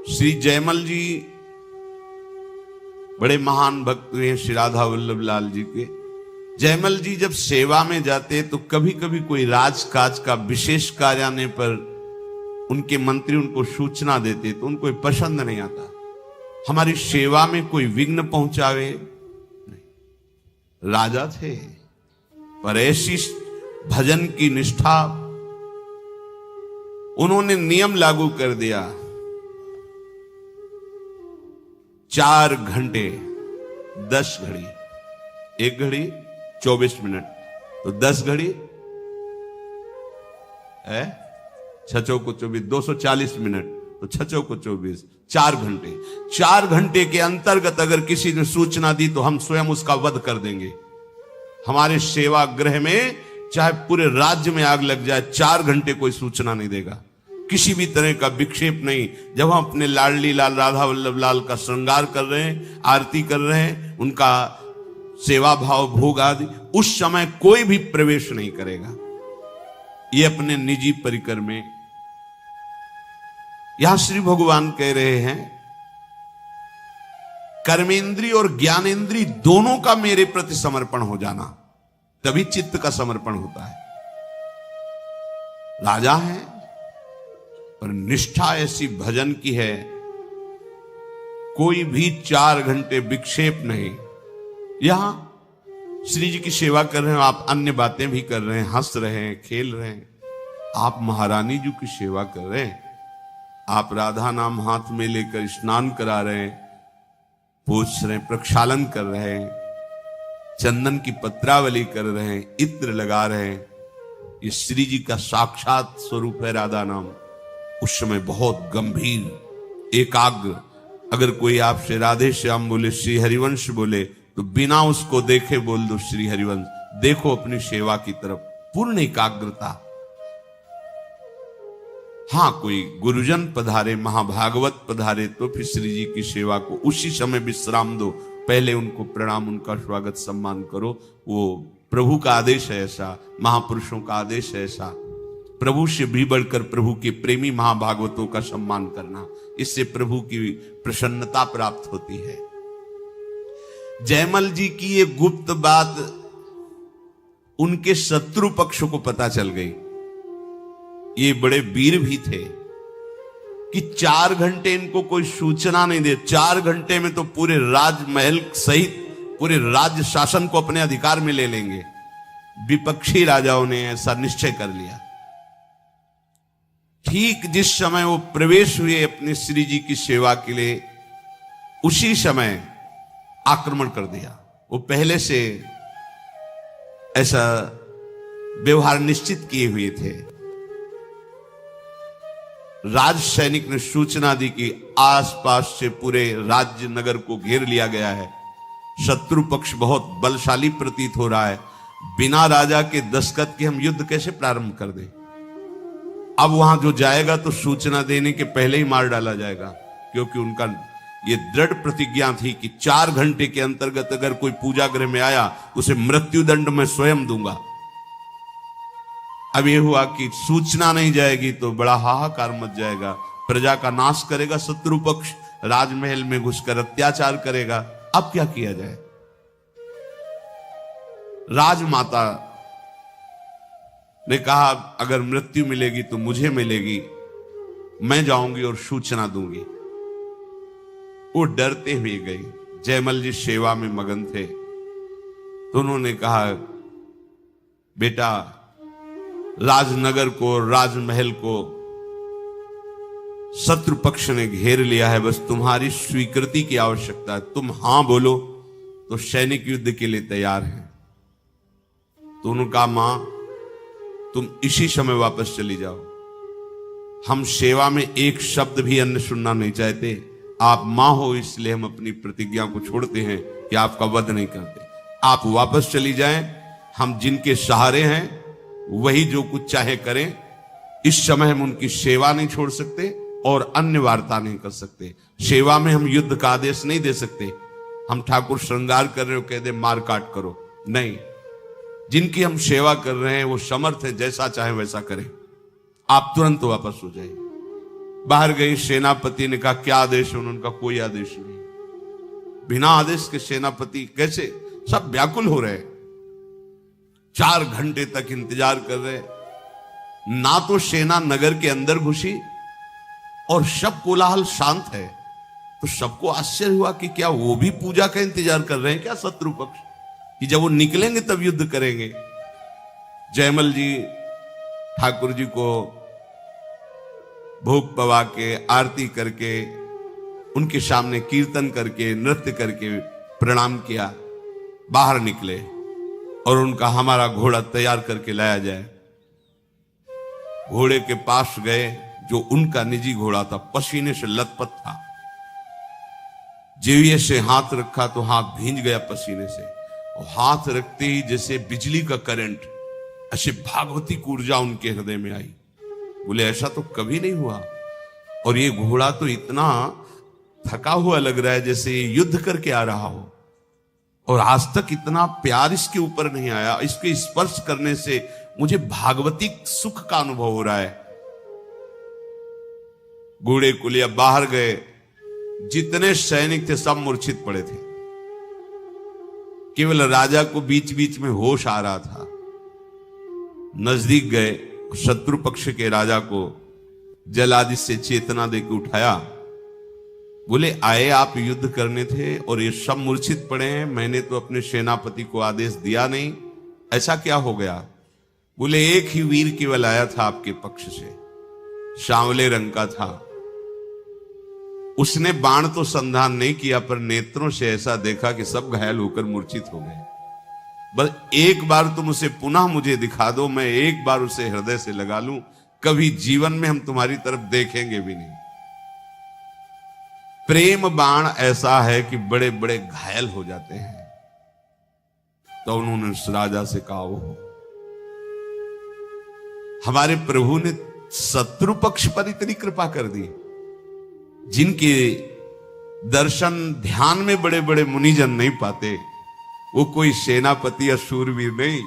श्री जयमल जी बड़े महान भक्त हुए हैं श्री राधा वल्लभ लाल जी के। जयमल जी जब सेवा में जाते तो कभी कभी कोई राजकाज का विशेष कार्य आने पर उनके मंत्री उनको सूचना देते तो उनको पसंद नहीं आता। हमारी सेवा में कोई विघ्न पहुंचावे नहीं। राजा थे पर ऐसी भजन की निष्ठा, उन्होंने नियम लागू कर दिया। 4 घंटे 10 घड़ी, 1 घड़ी 24 मिनट, तो 10 घड़ी है 6 चौको 24, 240 मिनट, तो 6 चौको 24, 4 घंटे। 4 घंटे के अंतर्गत अगर किसी ने सूचना दी तो हम स्वयं उसका वध कर देंगे। हमारे सेवा गृह में चाहे पूरे राज्य में आग लग जाए, 4 घंटे कोई सूचना नहीं देगा, किसी भी तरह का विक्षेप नहीं। जब हम अपने लाडली लाल राधा वल्लभ लाल का श्रृंगार कर रहे हैं, आरती कर रहे हैं, उनका सेवा भाव भोग आदि, उस समय कोई भी प्रवेश नहीं करेगा। ये अपने निजी परिकर में। यहां श्री भगवान कह रहे हैं कर्मेंद्री और ज्ञानेंद्री दोनों का मेरे प्रति समर्पण हो जाना, तभी चित्त का समर्पण होता है। राजा है पर निष्ठा ऐसी भजन की है, कोई भी 4 घंटे विक्षेप नहीं। यहां श्री जी की सेवा कर रहे हैं, आप अन्य बातें भी कर रहे हैं, हंस रहे हैं, खेल रहे हैं। आप महारानी जी की सेवा कर रहे हैं, आप राधा नाम हाथ में लेकर स्नान करा रहे हैं, पूछ रहे हैं, प्रक्षालन कर रहे हैं, चंदन की पत्रावली कर रहे हैं, इत्र लगा रहे हैं। ये श्री जी का साक्षात स्वरूप है राधा नाम। उस समय बहुत गंभीर एकाग्र, अगर कोई आपसे राधे श्याम बोले, श्री हरिवंश बोले, तो बिना उसको देखे बोल दो श्री हरिवंश। देखो अपनी सेवा की तरफ, पूर्ण एकाग्रता। हां, कोई गुरुजन पधारे, महाभागवत पधारे, तो फिर श्री जी की सेवा को उसी समय विश्राम दो, पहले उनको प्रणाम, उनका स्वागत सम्मान करो। वो प्रभु का आदेश है ऐसा, महापुरुषों का आदेश है ऐसा। प्रभु से भी बढ़कर प्रभु के प्रेमी महाभागवतों का सम्मान करना, इससे प्रभु की प्रसन्नता प्राप्त होती है। जयमल जी की ये गुप्त बात उनके शत्रु पक्ष को पता चल गई। ये बड़े वीर भी थे कि 4 घंटे इनको कोई सूचना नहीं दे। 4 घंटे में तो पूरे राजमहल सहित पूरे राज्य शासन को अपने अधिकार में ले लेंगे। विपक्षी राजाओं ने ऐसा निश्चय कर लिया। ठीक जिस समय वो प्रवेश हुए अपने श्री जी की सेवा के लिए, उसी समय आक्रमण कर दिया। वो पहले से ऐसा व्यवहार निश्चित किए हुए थे। राज सैनिक ने सूचना दी कि आसपास से पूरे राज्य नगर को घेर लिया गया है, शत्रु पक्ष बहुत बलशाली प्रतीत हो रहा है, बिना राजा के दस्तखत के हम युद्ध कैसे प्रारंभ कर दें। अब वहां जो जाएगा तो सूचना देने के पहले ही मार डाला जाएगा, क्योंकि उनका ये दृढ़ प्रतिज्ञा थी कि 4 घंटे के अंतर्गत अगर कोई पूजा गृह में आया उसे मृत्युदंड मैं स्वयं दूंगा। अब यह हुआ कि सूचना नहीं जाएगी तो बड़ा हाहाकार मच जाएगा, प्रजा का नाश करेगा शत्रु पक्ष, राजमहल में घुसकर अत्याचार करेगा। अब क्या किया जाए। राजमाता ने कहा अगर मृत्यु मिलेगी तो मुझे मिलेगी, मैं जाऊंगी और सूचना दूंगी। वो डरते हुए गई। जयमल जी सेवा में मगन थे तो उन्होंने कहा बेटा, राजनगर को, राजमहल को शत्रु पक्ष ने घेर लिया है, बस तुम्हारी स्वीकृति की आवश्यकता है। तुम हां बोलो तो सैनिक युद्ध के लिए तैयार हैं। तो उन्होंने कहा मां, तुम इसी समय वापस चली जाओ, हम सेवा में एक शब्द भी अन्य सुनना नहीं चाहते। आप मां हो इसलिए हम अपनी प्रतिज्ञा को छोड़ते हैं कि आपका वध नहीं करते। आप वापस चली जाएं, हम जिनके सहारे हैं वही जो कुछ चाहे करें। इस समय हम उनकी सेवा नहीं छोड़ सकते और अन्य वार्ता नहीं कर सकते। सेवा में हम युद्ध का आदेश नहीं दे सकते। हम ठाकुर श्रृंगार कर रहे हो कह दे मार काट करो, नहीं। जिनकी हम सेवा कर रहे हैं वो समर्थ है, जैसा चाहे वैसा करें। आप तुरंत वापस हो जाइए। बाहर गई, सेनापति ने कहा क्या आदेश है? उन्होंने कहा कोई आदेश नहीं। बिना आदेश के सेनापति कैसे? सब व्याकुल हो रहे, 4 घंटे तक इंतजार कर रहे। ना तो सेना नगर के अंदर घुसी और सब कोलाहल शांत है। तो सबको आश्चर्य हुआ कि क्या वो भी पूजा का इंतजार कर रहे हैं क्या शत्रु पक्ष, कि जब वो निकलेंगे तब युद्ध करेंगे। जयमल जी ठाकुर जी को भोग पवा के, आरती करके, उनके सामने कीर्तन करके, नृत्य करके प्रणाम किया, बाहर निकले और उनका हमारा घोड़ा तैयार करके लाया जाए। घोड़े के पास गए, जो उनका निजी घोड़ा था, पसीने से लथपथ था। जेविये से हाथ रखा तो हाथ भींज गया पसीने से, और हाथ रखते ही जैसे बिजली का करंट, ऐसे भागवती ऊर्जा उनके हृदय में आई। बोले ऐसा तो कभी नहीं हुआ, और ये घोड़ा तो इतना थका हुआ लग रहा है जैसे ये युद्ध करके आ रहा हो, और आज तक इतना प्यार इसके ऊपर नहीं आया। इसके स्पर्श करने से मुझे भागवती सुख का अनुभव हो रहा है। घोड़े को लिया, बाहर गए, जितने सैनिक थे सब मूर्छित पड़े थे। केवल राजा को बीच बीच में होश आ रहा था। नजदीक गए, शत्रु पक्ष के राजा को जल आदि से चेतना देकर उठाया। बोले आए आप युद्ध करने थे और ये सब मूर्छित पड़े हैं, मैंने तो अपने सेनापति को आदेश दिया नहीं, ऐसा क्या हो गया? बोले एक ही वीर केवल आया था आपके पक्ष से, सांवले रंग का था। उसने बाण तो संधान नहीं किया, पर नेत्रों से ऐसा देखा कि सब घायल होकर मूर्छित हो गए। बस एक बार तुम उसे पुनः मुझे दिखा दो, मैं एक बार उसे हृदय से लगा लूं, कभी जीवन में हम तुम्हारी तरफ देखेंगे भी नहीं। प्रेम बाण ऐसा है कि बड़े बड़े घायल हो जाते हैं। तो उन्होंने उस राजा से कहा, वो हमारे प्रभु ने शत्रु पक्ष पर इतनी कृपा कर दी, जिनके दर्शन ध्यान में बड़े बड़े मुनिजन नहीं पाते, वो कोई सेनापति या शूरवीर नहीं,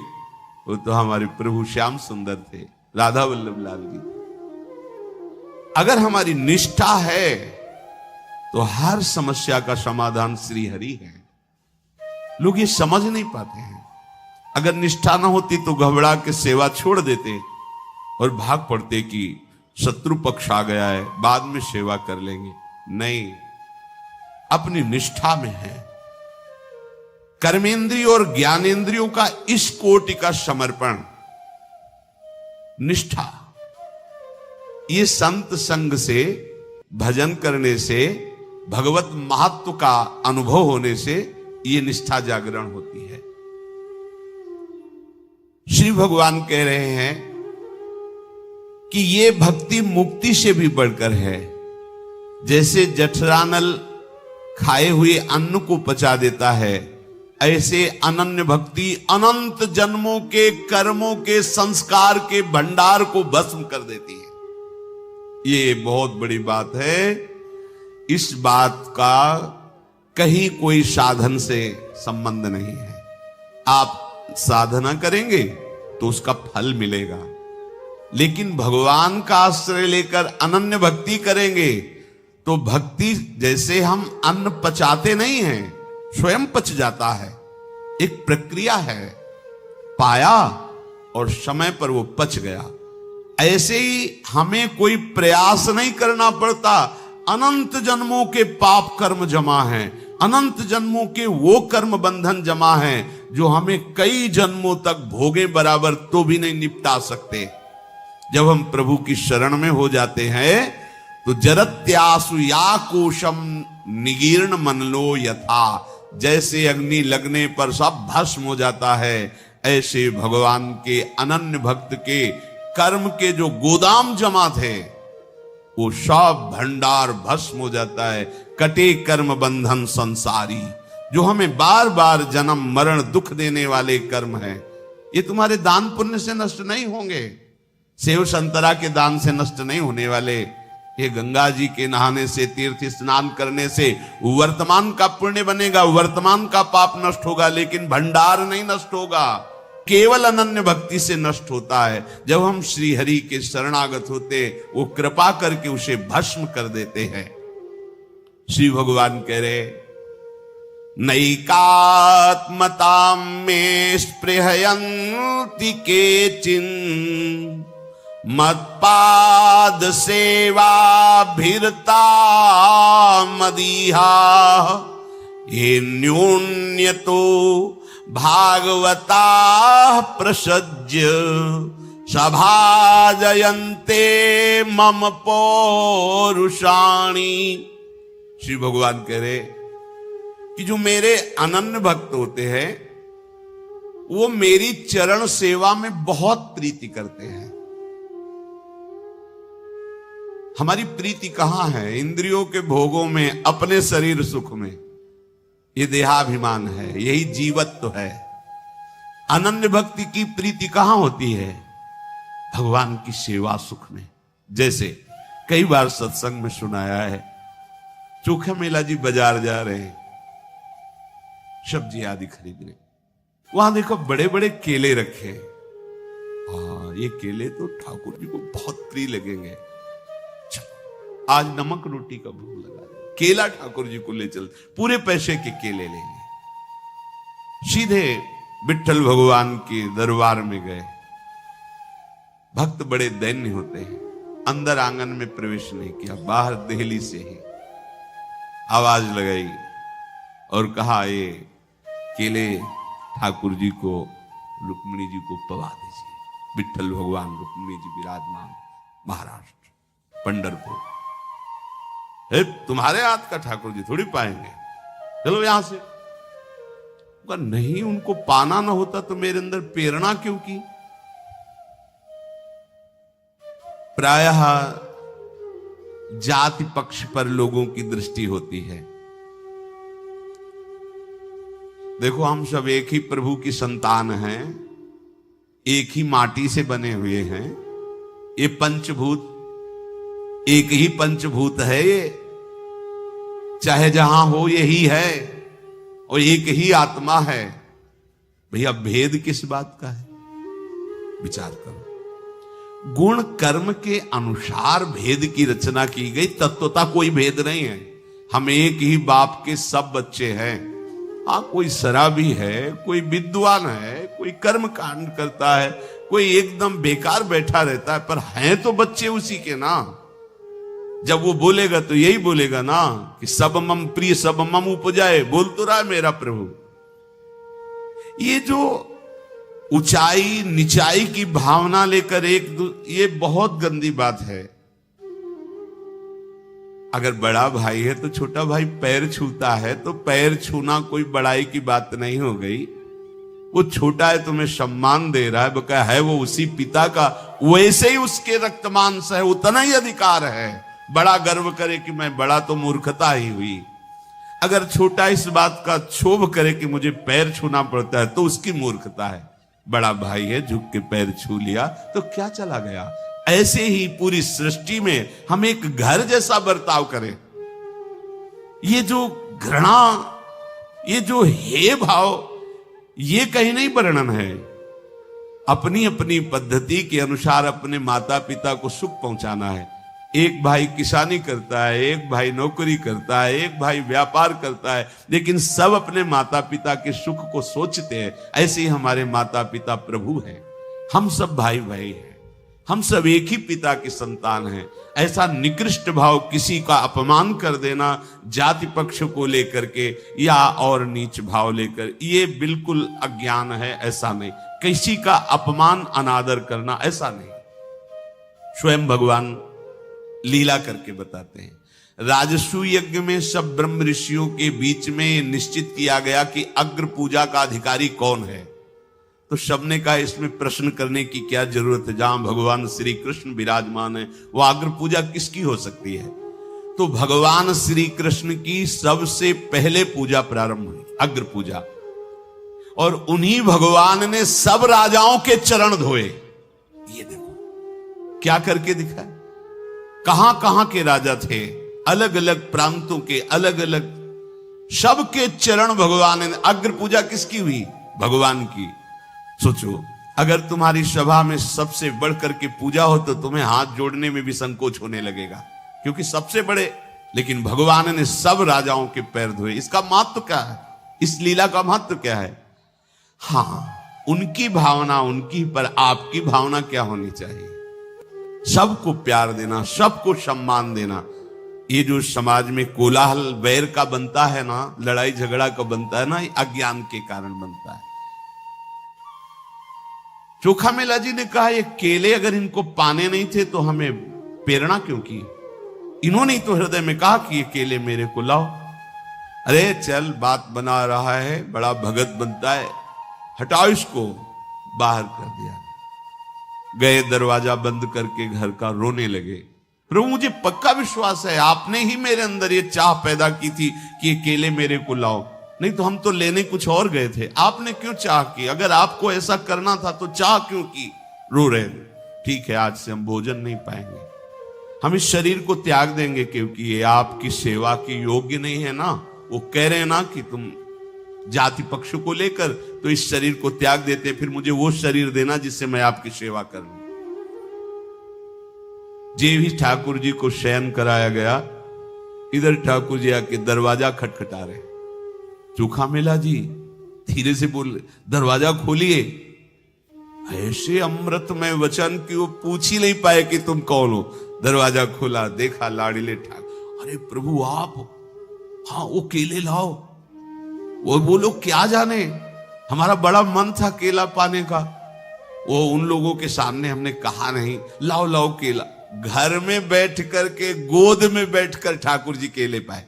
वो तो हमारे प्रभु श्याम सुंदर थे, राधा वल्लभ लाल जी। अगर हमारी निष्ठा है तो हर समस्या का समाधान श्री हरि है। लोग ये समझ नहीं पाते हैं। अगर निष्ठा ना होती तो घबरा के सेवा छोड़ देते और भाग पड़ते कि शत्रु पक्ष आ गया है, बाद में सेवा कर लेंगे। नहीं, अपनी निष्ठा में है। कर्मेंद्रियों और ज्ञानेंद्रियों का इस कोटि का समर्पण, निष्ठा, ये संत संग से, भजन करने से, भगवत महत्व का अनुभव होने से ये निष्ठा जागरण होती है। श्री भगवान कह रहे हैं कि ये भक्ति मुक्ति से भी बढ़कर है। जैसे जठरानल खाए हुए अन्न को पचा देता है, ऐसे अनन्य भक्ति अनंत जन्मों के कर्मों के संस्कार के भंडार को भस्म कर देती है। ये बहुत बड़ी बात है। इस बात का कहीं कोई साधन से संबंध नहीं है। आप साधना करेंगे तो उसका फल मिलेगा, लेकिन भगवान का आश्रय लेकर अनन्य भक्ति करेंगे तो भक्ति, जैसे हम अन्न पचाते नहीं हैं, स्वयं पच जाता है। एक प्रक्रिया है, पाया और समय पर वो पच गया। ऐसे ही हमें कोई प्रयास नहीं करना पड़ता। अनंत जन्मों के पाप कर्म जमा हैं, अनंत जन्मों के वो कर्म बंधन जमा हैं जो हमें कई जन्मों तक भोगे बराबर तो भी नहीं निपटा सकते। जब हम प्रभु की शरण में हो जाते हैं तो जरत्यासु या कोशम निगीर्ण मनलो यथा, जैसे अग्नि लगने पर सब भस्म हो जाता है, ऐसे भगवान के अनन्य भक्त के कर्म के जो गोदाम जमा थे वो सब भंडार भस्म हो जाता है। कटे कर्म बंधन संसारी, जो हमें बार बार जन्म मरण दुख देने वाले कर्म हैं, ये तुम्हारे दान पुण्य से नष्ट नहीं होंगे, सेव संतरा के दान से नष्ट नहीं होने वाले। ये गंगा जी के नहाने से, तीर्थ स्नान करने से वर्तमान का पुण्य बनेगा, वर्तमान का पाप नष्ट होगा, लेकिन भंडार नहीं नष्ट होगा। केवल अनन्य भक्ति से नष्ट होता है। जब हम श्री हरि के शरणागत होते, वो कृपा करके उसे भस्म कर देते हैं। श्री भगवान कह रहे, नैकात्मतां मे स्पृहयन्ति केचिन मत्पाद सेवा भिरता मदीहा ये न्यून्यतो भागवता प्रसज्य सभाजयन्ते मम पौरुषाणि। श्री भगवान कह रहे कि जो मेरे अनन्य भक्त होते हैं वो मेरी चरण सेवा में बहुत प्रीति करते हैं। हमारी प्रीति कहां है? इंद्रियों के भोगों में, अपने शरीर सुख में। ये देहाभिमान है, यही जीवत्व है। अनन्य भक्ति की प्रीति कहां होती है? भगवान की सेवा सुख में। जैसे कई बार सत्संग में सुनाया है, चोखा मेला जी बाजार जा रहे हैं सब्जी आदि खरीदने, वहां देखो बड़े बड़े केले रखे। ये केले तो ठाकुर जी को बहुत प्रिय लगेंगे, आज नमक रोटी का भोग लगा दे। केला ठाकुर जी को ले चल, पूरे पैसे के केले लेंगे। सीधे विट्ठल भगवान के दरबार में गए। भक्त बड़े दैन्य होते हैं, अंदर आंगन में प्रवेश नहीं किया, बाहर देहली से ही आवाज लगाई और कहा, ये केले ठाकुर जी को, रुक्मिणी जी को पवा दीजिए। विट्ठल भगवान रुक्मिणी जी विराजमान महाराष्ट्र पंढरपुर। तुम्हारे हाथ का ठाकुर जी थोड़ी पाएंगे, चलो यहां से। नहीं, उनको पाना ना होता तो मेरे अंदर प्रेरणा क्यों की? प्रायः जाति पक्ष पर लोगों की दृष्टि होती है। देखो, हम सब एक ही प्रभु की संतान हैं, एक ही माटी से बने हुए हैं। ये पंचभूत एक ही पंचभूत है, ये चाहे जहां हो यही है, और एक ही आत्मा है। भैया भेद किस बात का है? विचार करो। गुण कर्म के अनुसार भेद की रचना की गई, तत्वता कोई भेद नहीं है। हम एक ही बाप के सब बच्चे हैं। हाँ, कोई शराबी है, कोई विद्वान है, कोई कर्म कांड करता है, कोई एकदम बेकार बैठा रहता है, पर हैं तो बच्चे उसी के ना। जब वो बोलेगा तो यही बोलेगा ना कि सब मम प्रिय सब मम उपजाए। बोल तो रहा है मेरा प्रभु। ये जो ऊंचाई निचाई की भावना लेकर ये बहुत गंदी बात है। अगर बड़ा भाई है तो छोटा भाई पैर छूता है तो पैर छूना कोई बड़ाई की बात नहीं हो गई। वो छोटा है, तुम्हें सम्मान दे रहा है, बका है वो उसी पिता का, वैसे ही उसके रक्तमांस है, उतना ही अधिकार है। बड़ा गर्व करे कि मैं बड़ा, तो मूर्खता ही हुई। अगर छोटा इस बात का क्षोभ करे कि मुझे पैर छूना पड़ता है, तो उसकी मूर्खता है। बड़ा भाई है, झुक के पैर छू लिया तो क्या चला गया। ऐसे ही पूरी सृष्टि में हम एक घर जैसा बर्ताव करें। ये जो घृणा, ये जो हे भाव, ये कहीं नहीं वर्णन है। अपनी अपनी पद्धति के अनुसार अपने माता पिता को सुख पहुंचाना है। एक भाई किसानी करता है, एक भाई नौकरी करता है, एक भाई व्यापार करता है, लेकिन सब अपने माता पिता के सुख को सोचते हैं। ऐसे ही हमारे माता पिता प्रभु हैं। हम सब भाई भाई हैं, हम सब एक ही पिता की संतान हैं। ऐसा निकृष्ट भाव, किसी का अपमान कर देना जाति पक्ष को लेकर के या और नीच भाव लेकर, ये बिल्कुल अज्ञान है। ऐसा नहीं, किसी का अपमान अनादर करना ऐसा नहीं। स्वयं भगवान लीला करके बताते हैं। राजसू यज्ञ में सब ब्रह्म ऋषियों के बीच में निश्चित किया गया कि अग्र पूजा का अधिकारी कौन है। तो सबने कहा इसमें प्रश्न करने की क्या जरूरत है, जहां भगवान श्री कृष्ण विराजमान है वो अग्र पूजा किसकी हो सकती है। तो भगवान श्री कृष्ण की सबसे पहले पूजा प्रारंभ हुई, अग्र पूजा, और उन्हीं भगवान ने सब राजाओं के चरण धोए। ये देखो क्या करके दिखाया। कहां कहां के राजा थे, अलग अलग प्रांतों के, अलग अलग, सबके चरण भगवान ने। अग्र पूजा किसकी हुई? भगवान की। सोचो, अगर तुम्हारी सभा में सबसे बढ़ करके पूजा हो तो तुम्हें हाथ जोड़ने में भी संकोच होने लगेगा, क्योंकि सबसे बड़े। लेकिन भगवान ने सब राजाओं के पैर धोए। इसका महत्व क्या है? इस लीला का महत्व क्या है? हाँ, उनकी भावना उनकी, पर आपकी भावना क्या होनी चाहिए? सबको प्यार देना, सबको सम्मान देना। ये जो समाज में कोलाहल वैर का बनता है ना, लड़ाई झगड़ा का बनता है ना, ये अज्ञान के कारण बनता है। चोखा मेला जी ने कहा, ये केले अगर इनको पाने नहीं थे तो हमें प्रेरणा क्यों की? इन्होंने ही तो हृदय में कहा कि ये केले मेरे को लाओ। अरे चल, बात बना रहा है, बड़ा भगत बनता है, हटाओ इसको। बाहर कर दिया। गए, दरवाजा बंद करके घर का रोने लगे। प्रभु, मुझे पक्का विश्वास है आपने ही मेरे अंदर ये चाह पैदा की थी कि ये केले मेरे को लाओ, नहीं तो हम तो लेने कुछ और गए थे। आपने क्यों चाह की? अगर आपको ऐसा करना था तो चाह क्यों की? रो रहे थे। ठीक है, आज से हम भोजन नहीं पाएंगे, हम इस शरीर को त्याग देंगे, क्योंकि ये आपकी सेवा के योग्य नहीं है ना। वो कह रहे हैं ना कि तुम जाति पक्ष को लेकर तो इस शरीर को त्याग देते, फिर मुझे वो शरीर देना जिससे मैं आपकी सेवा करूं। जे भी ठाकुर जी को शयन कराया गया, इधर ठाकुर जी आके दरवाजा खटखटा रहे। चोखा मेला जी धीरे से बोल, दरवाजा खोलिए। ऐसे अमृतमय वचन कि वो पूछ ही नहीं पाए कि तुम कौन हो। दरवाजा खोला, देखा लाड़िले ठाकुर। अरे प्रभु आप? हाँ, वो केले लाओ। वो लोग क्या जाने, हमारा बड़ा मन था केला पाने का। वो उन लोगों के सामने हमने कहा नहीं, लाओ लाओ केला। घर में बैठ करके, गोद में बैठकर ठाकुर जी केले पाए।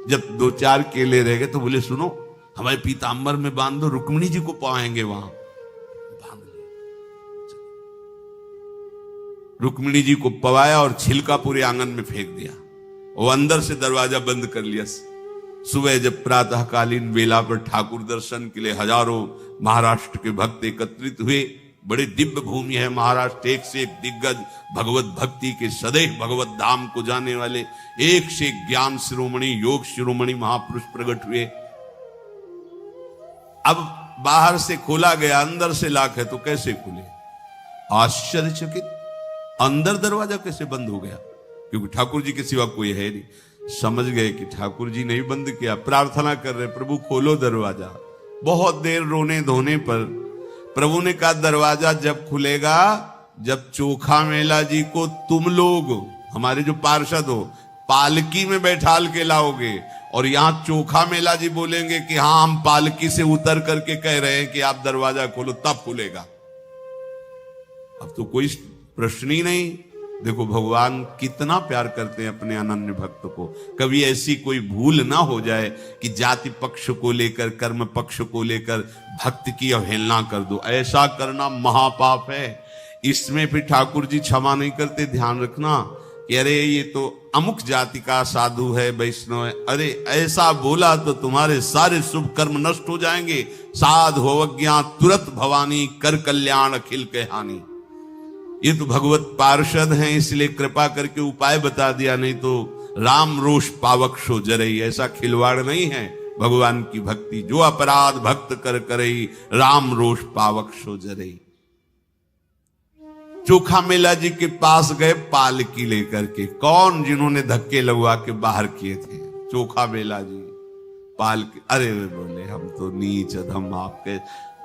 जब 2-4 केले रह गए तो बोले, सुनो, हमारे पीताम्बर में बांध दो, रुक्मिणी जी को पाएंगे वहां। बांध ले। रुक्मिणी जी को पवाया और छिलका पूरे आंगन में फेंक दिया। वो अंदर से दरवाजा बंद कर लिया। सुबह जब प्रातःकालीन वेला पर ठाकुर दर्शन के लिए हजारों महाराष्ट्र के भक्त एकत्रित हुए, बड़े दिव्य भूमि है महाराष्ट्र, एक से एक दिग्गज भगवत भक्ति के सदैव भगवत धाम को जाने वाले, एक से एक ज्ञान शिरोमणि, योग शिरोमणि महापुरुष प्रकट हुए। अब बाहर से खोला गया, अंदर से लाख है तो कैसे खुले? आश्चर्यचकित, अंदर दरवाजा कैसे बंद हो गया? क्योंकि ठाकुर जी के सिवा कोई है नहीं। समझ गए कि ठाकुर जी नहीं बंद किया, प्रार्थना कर रहे, प्रभु खोलो दरवाजा। बहुत देर रोने धोने पर प्रभु ने कहा, दरवाजा जब खुलेगा जब चोखा मेला जी को तुम लोग, हमारे जो पार्षद हो, पालकी में बैठाल के लाओगे, और यहां चोखा मेला जी बोलेंगे कि हाँ हम पालकी से उतर करके कह रहे हैं कि आप दरवाजा खोलो, तब खुलेगा। अब तो कोई प्रश्न ही नहीं। देखो भगवान कितना प्यार करते हैं अपने अनन्य भक्त को। कभी ऐसी कोई भूल ना हो जाए कि जाति पक्ष को लेकर, कर्म पक्ष को लेकर भक्त की अवहेलना कर दो। ऐसा करना महापाप है। इसमें फिर ठाकुर जी क्षमा नहीं करते। ध्यान रखना कि अरे ये तो अमुक जाति का साधु है, वैष्णव है, अरे ऐसा बोला तो तुम्हारे सारे शुभ कर्म नष्ट हो जाएंगे। साधु अवज्ञा तुरंत भवानी, कर कल्याण अखिल के हानि। ये तो भगवत पार्षद हैं, इसलिए कृपा करके उपाय बता दिया, नहीं तो राम रोष पावक शो जरई। ऐसा खिलवाड़ नहीं है भगवान की भक्ति। जो अपराध भक्त कर करई, राम रोष पावक शो जरई। चोखा मेला जी के पास गए पालकी लेकर के। कौन? जिन्होंने धक्के लगवा के बाहर किए थे, चोखा मेला जी। पालकी, अरे बोले हम तो नीच अधम आपके।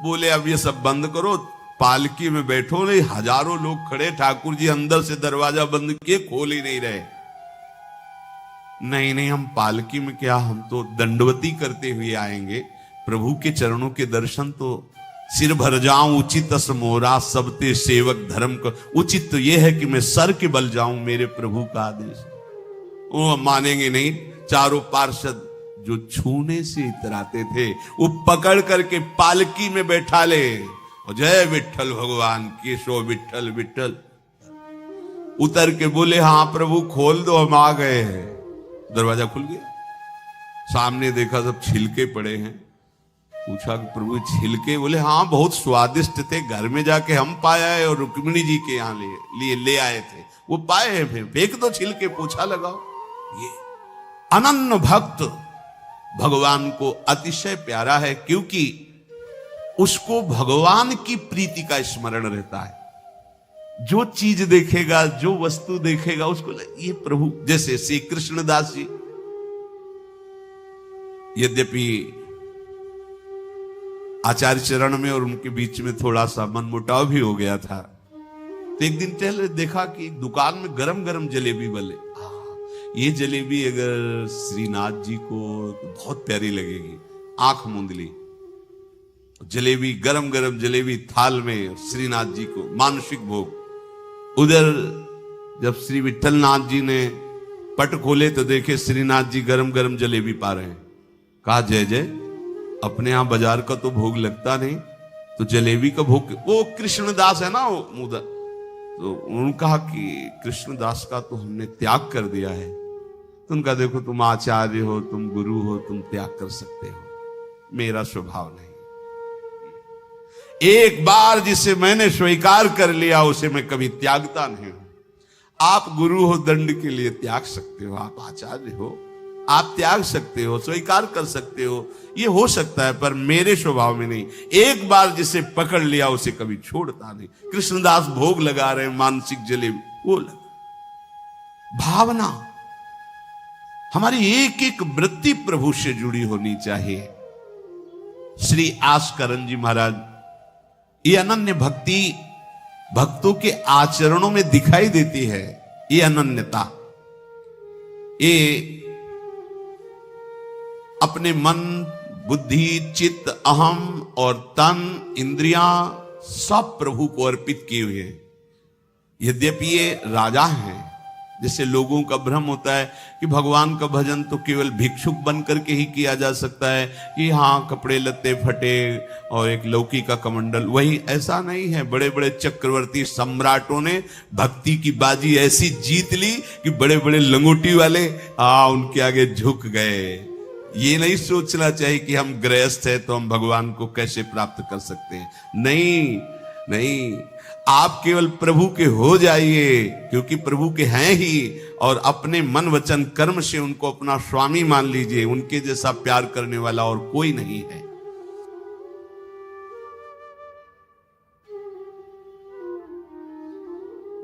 बोले अब ये सब बंद करो, पालकी में बैठो। नहीं, हजारों लोग खड़े, ठाकुर जी अंदर से दरवाजा बंद किए, खोल ही नहीं रहे। नहीं नहीं, हम पालकी में क्या, हम तो दंडवती करते हुए आएंगे। प्रभु के चरणों के दर्शन तो सिर भर जाऊं, उचित मोरा सबते सेवक धर्म का। उचित तो यह है कि मैं सर के बल जाऊं, मेरे प्रभु का आदेश। वो मानेंगे नहीं। चारों पार्षद जो छूने से इतराते थे, वो पकड़ करके पालकी में बैठा ले। जय विठल भगवान, केशव विठल विठल। उतर के बोले, हाँ प्रभु खोल दो, हम आ गए हैं। दरवाजा खुल गया। सामने देखा सब छिलके पड़े हैं। पूछा कि प्रभु छिलके? बोले हाँ बहुत स्वादिष्ट थे, घर में जाके हम पाए आए और रुक्मिणी जी के यहाँ ले आए थे, वो पाए हैं, फिर फेंक दो छिलके, पोछा लगाओ। ये अनन्य भक्त भगवान को अतिशय प्यारा है, क्योंकि उसको भगवान की प्रीति का स्मरण रहता है। जो चीज देखेगा, जो वस्तु देखेगा, उसको ये प्रभु, जैसे श्री कृष्णदास जी, यद्यपि आचार्य चरण में और उनके बीच में थोड़ा सा मनमुटाव भी हो गया था, तो एक दिन पहले देखा कि दुकान में गरम गरम जलेबी बने। ये जलेबी अगर श्रीनाथ जी को तो बहुत प्यारी लगेगी। आंख मूंद ली, जलेबी, गरम गरम जलेबी थाल में, श्रीनाथ जी को मानसिक भोग। उधर जब श्री विठलनाथ जी ने पट खोले तो देखे श्रीनाथ जी गरम गरम जलेबी पा रहे हैं। कहा जय जय, अपने यहां बाजार का तो भोग लगता नहीं, तो जलेबी का भोग। वो कृष्णदास है ना, वो मुदा, तो उन्होंने कहा कि कृष्णदास का तो हमने त्याग कर दिया है। तो उनका देखो, तुम आचार्य हो, तुम गुरु हो, तुम त्याग कर सकते हो, मेरा स्वभाव नहीं। एक बार जिसे मैंने स्वीकार कर लिया उसे मैं कभी त्यागता नहीं हूं। आप गुरु हो, दंड के लिए त्याग सकते हो, आप आचार्य हो, आप त्याग सकते हो, स्वीकार कर सकते हो, ये हो सकता है, पर मेरे स्वभाव में नहीं। एक बार जिसे पकड़ लिया उसे कभी छोड़ता नहीं। कृष्णदास भोग लगा रहे मानसिक जलेबी, वो भावना, हमारी एक एक वृत्ति प्रभु से जुड़ी होनी चाहिए। श्री आस्करन जी महाराज, ये अनन्य भक्ति भक्तों के आचरणों में दिखाई देती है। ये अनन्यता, ये अपने मन, बुद्धि, चित्त, अहम और तन, इंद्रियां सब प्रभु को अर्पित किए हुए हैं। यद्यपि ये राजा हैं, जैसे लोगों का भ्रम होता है कि भगवान का भजन तो केवल भिक्षुक बन करके ही किया जा सकता है, कि हाँ कपड़े लत्ते फटे और एक लौकी का कमंडल, वही ऐसा नहीं है। बड़े बड़े चक्रवर्ती सम्राटों ने भक्ति की बाजी ऐसी जीत ली कि बड़े बड़े लंगोटी वाले उनके आगे झुक गए। ये नहीं सोचना चाहिए कि हम गृहस्थ हैं तो हम भगवान को कैसे प्राप्त कर सकते हैं। नहीं नहीं, आप केवल प्रभु के हो जाइए, क्योंकि प्रभु के हैं ही, और अपने मन वचन कर्म से उनको अपना स्वामी मान लीजिए। उनके जैसा प्यार करने वाला और कोई नहीं है।